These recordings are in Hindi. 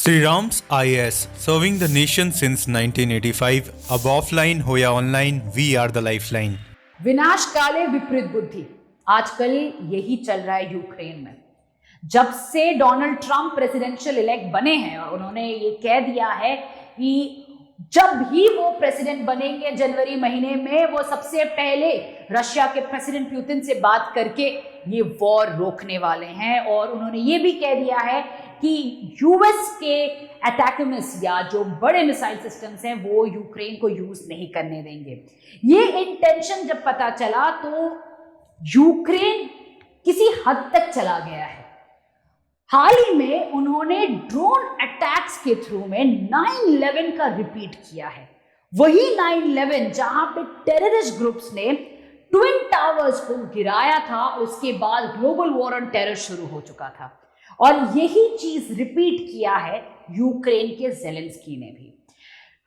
Sri Ram's IAS, serving the nation since 1985. अब offline हो या online, we are the lifeline. विनाश काले विपरीत बुद्धि, आजकल यही चल रहा है यूक्रेन में। जब से डोनाल्ड ट्रंप प्रेसिडेंशियल इलेक्ट बने हैं और उन्होंने ये कह दिया है कि जब भी वो प्रेसिडेंट बनेंगे जनवरी महीने में, वो सबसे पहले रशिया के प्रेसिडेंट पुतिन से बात करके ये वॉर रोकने वाले हैं। और उन्होंने ये भी कह दिया है कि यूएस के अटैकम्स या जो बड़े मिसाइल सिस्टम्स हैं वो यूक्रेन को यूज नहीं करने देंगे। ये इंटेंशन जब पता चला तो यूक्रेन किसी हद तक चला गया है। हाल ही में उन्होंने ड्रोन अटैक्स के थ्रू में 9/11 का रिपीट किया है। वही 9/11 जहां पे टेररिस्ट ग्रुप्स ने ट्विन टावर्स को गिराया था, उसके बाद ग्लोबल वॉर ऑन टेरर शुरू हो चुका था। और यही चीज रिपीट किया है यूक्रेन के ज़ेलेंस्की ने भी।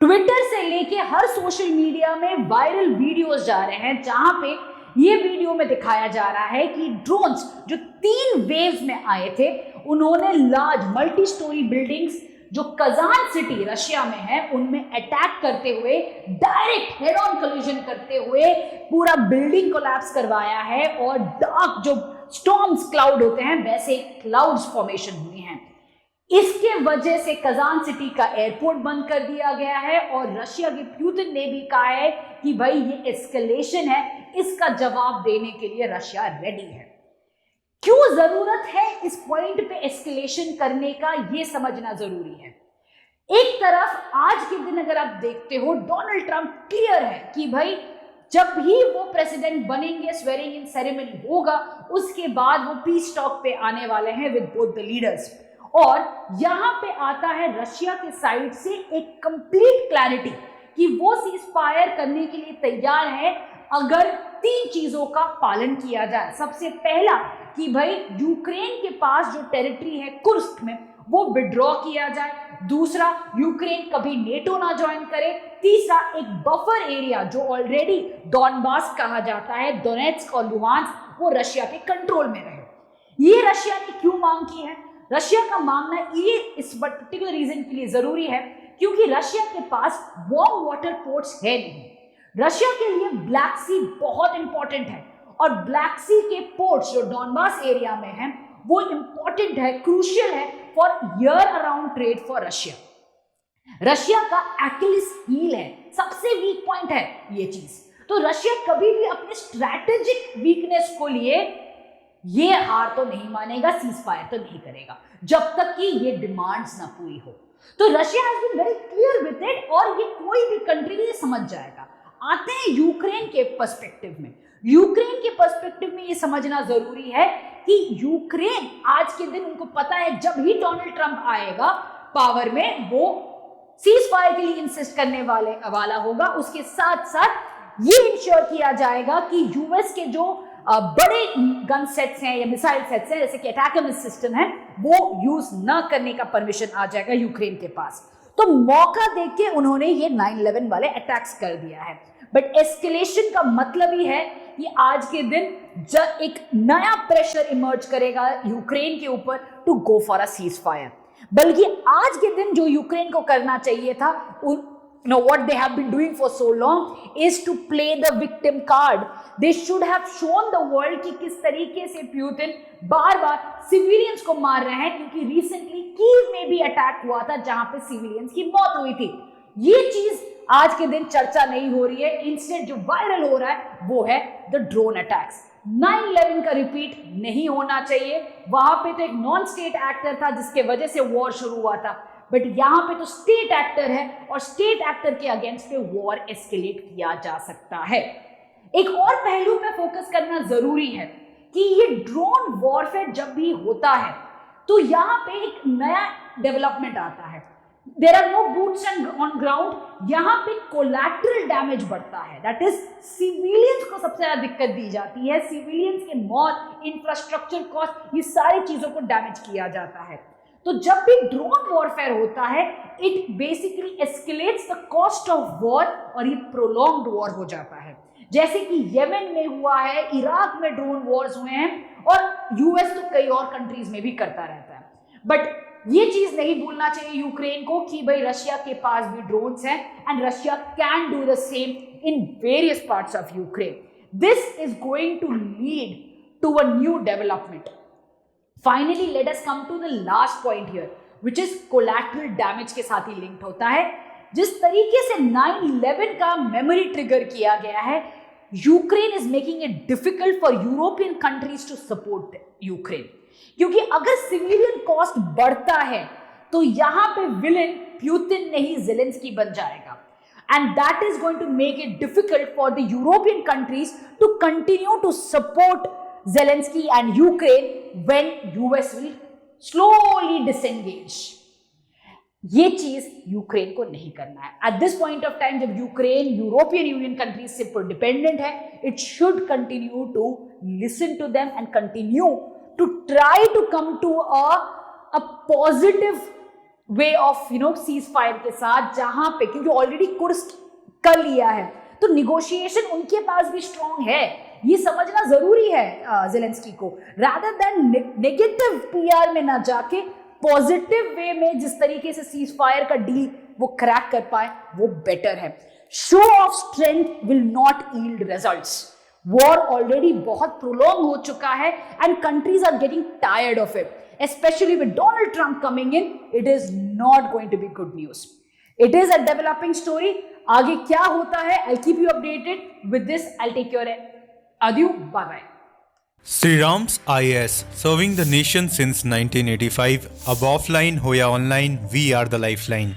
ट्विटर से लेके हर सोशल मीडिया में वायरल वीडियोस जा रहे हैं जहां पे ये वीडियो में दिखाया जा रहा है कि ड्रोन्स जो 3 वेव्स में आए थे, उन्होंने लार्ज मल्टी स्टोरी बिल्डिंग्स जो कजान सिटी रशिया में है उनमें अटैक करते हुए, डायरेक्ट हेड ऑन कोलिजन करते हुए पूरा बिल्डिंग कोलैप्स करवाया है। और डार्क जो स्टॉर्म्स क्लाउड होते हैं वैसे क्लाउड्स फॉर्मेशन हुए हैं। इसके वजह से कजान सिटी का एयरपोर्ट बंद कर दिया गया है और रशिया के पुतिन ने भी कहा है कि भाई ये एस्केलेशन है, इसका जवाब देने के लिए रशिया रेडी है। क्यों जरूरत है इस पॉइंट पे एस्केलेशन करने का, ये समझना जरूरी है। एक तरफ आज के दिन अगर आप देखते हो, डोनाल्ड ट्रंप क्लियर है कि भाई जब भी वो प्रेसिडेंट बनेंगे, स्वेरिंग इन सेरेमनी होगा, उसके बाद वो पीस टॉक पे आने वाले हैं विद बोथ द लीडर्स। और यहां पे आता है रशिया के साइड से एक कंप्लीट क्लैरिटी कि वो सीज फायर करने के लिए तैयार है अगर 3 चीजों का पालन किया जाए। सबसे पहला कि भाई यूक्रेन के पास जो टेरिटरी है कुर्स्क में, वो विड्रॉ किया जाए। दूसरा, यूक्रेन कभी नेटो ना ज्वाइन करे। तीसरा, एक बफर एरिया जो ऑलरेडी डॉनबास कहा जाता है, डोनेट्स्क और लुहांस्क, वो रशिया के कंट्रोल में रहे। ये रशिया ने क्यों मांग की है? रशिया का मांगना ये इस पर्टिकुलर रीजन के लिए जरूरी है क्योंकि रशिया के पास वार्म वाटर पोर्ट्स है नहीं। रशिया के लिए ब्लैक सी बहुत इंपॉर्टेंट है और ब्लैक सी के पोर्ट्स जो डॉनबास एरिया में हैं वो इंपॉर्टेंट है, क्रूशियल है for year around trade for Russia. Russia का एक्लिस हील है, सबसे वीक पॉइंट है ये चीज। तो रशिया कभी भी अपने स्ट्रैटेजिक वीकनेस को लिए ये हार तो नहीं मानेगा, सीज फायर तो नहीं करेगा जब तक कि ये डिमांड्स ना पूरी हो। तो Russia has been very clear with it और ये कोई भी कंट्री ये समझ जाएगा। आते हैं यूक्रेन के पर्सपेक्टिव में। यूक्रेन के पर्सपेक्टिव में ये समझना जरूरी है कि यूक्रेन आज के दिन उनको पता है जब ही डोनाल्ड ट्रंप आएगा पावर में, वो सीज फायर के लिए इंसिस्ट करने वाला होगा। उसके साथ साथ ये इंश्योर किया जाएगा कि यूएस के जो बड़े गन सेट्स हैं या मिसाइल सेट्स हैं जैसे कि अटैकम्स सिस्टम है, वो यूज ना करने का परमिशन आ जाएगा यूक्रेन के पास। तो मौका देके उन्होंने ये 9/11 वाले अटैक्स कर दिया है। बट एस्केलेशन का मतलब ही है कि आज के दिन जब एक नया प्रेशर इमर्ज करेगा यूक्रेन के ऊपर to go for a ceasefire. बल्कि आज के दिन जो यूक्रेन को करना चाहिए था, what they have been doing for so long is to play the victim card. They should have shown the world कि किस तरीके से पुतिन बार-बार सिविलियंस को मार रहे हैं, क्योंकि रिसेंटली कीव में भी अटैक हुआ था जहां पे सिविलियंस की मौत हुई थी। ये चीज आज के दिन चर्चा नहीं हो रही है। इंस्टेड जो वायरल हो रहा है वो है द ड्रोन अटैक्स। 9/11 का रिपीट नहीं होना चाहिए। वहां पे तो एक नॉन स्टेट एक्टर था जिसके वजह से वॉर शुरू हुआ था, बट यहां पे तो स्टेट एक्टर है और स्टेट एक्टर के अगेंस्ट पे वॉर एस्केलेट किया जा सकता है। एक और पहलू पे फोकस करना जरूरी है कि ये ड्रोन वॉरफेयर जब भी होता है तो यहां पे एक नया डेवलपमेंट आता है। There are no boots on ground. यहां पे कोलैटरल डैमेज बढ़ता है, दैट इज सिविलियंस को सबसे ज्यादा दिक्कत दी जाती है। सिविलियंस के मौत, इंफ्रास्ट्रक्चर कॉस्ट, ये सारी चीजों को डैमेज किया जाता है। तो जब भी ड्रोन वॉरफेयर होता है, it basically escalates the cost of war और ये प्रोलॉन्ग्ड वॉर हो जाता है। जैसे कि येमेन में हुआ है, इराक में ड्रोन वॉर्स हुए हैं और यूएस तो कई और कंट्रीज में भी करता रहता है। बट ये चीज नहीं भूलना चाहिए यूक्रेन को कि भाई रशिया के पास भी ड्रोन्स हैं and Russia can do the same in various parts of Ukraine. This is going to lead to a new development. Finally let us come to the last point here which is collateral damage के साथ ही लिंक्ड होता है. जिस तरीके से 9/11 का मेमोरी ट्रिगर किया गया है, Ukraine is making it difficult for European countries to support Ukraine. क्योंकि अगर सिविलियन कॉस्ट बढ़ता है तो यहां पे विलेन प्यूतिन नहीं ज़ेलेंस्की बन जाएगा. And that is going to make it difficult for the European countries to continue to support Zelensky and Ukraine when US will slowly disengage. ये चीज यूक्रेन को नहीं करना है. At this point of time जब यूक्रेन यूरोपियन यूनियन कंट्रीज से डिपेंडेंट है, it should continue to listen to them and continue to try to come to a positive way of cease fire के साथ, जहां पे क्योंकि ऑलरेडी कुर्स्क कर लिया है तो निगोशिएशन उनके पास भी स्ट्रांग है. ये समझना जरूरी है ज़ेलेंस्की को, रादर देन नेगेटिव पीआर में ना जाके पॉजिटिव वे में जिस तरीके से सीज फायर का डील वो क्रैक कर पाए वो बेटर है. Show of strength will not yield results. War already बहुत प्रोलॉन्ग हो चुका है and countries are getting tired of it, especially with Donald Trump coming in. It is not going to be good news. It is a developing story. आगे क्या होता है, I'll keep you updated. With this, I'll take your adieu. Bye bye. Sri Ram's IAS, serving the nation since 1985. Ab offline, hoya online, we are the lifeline.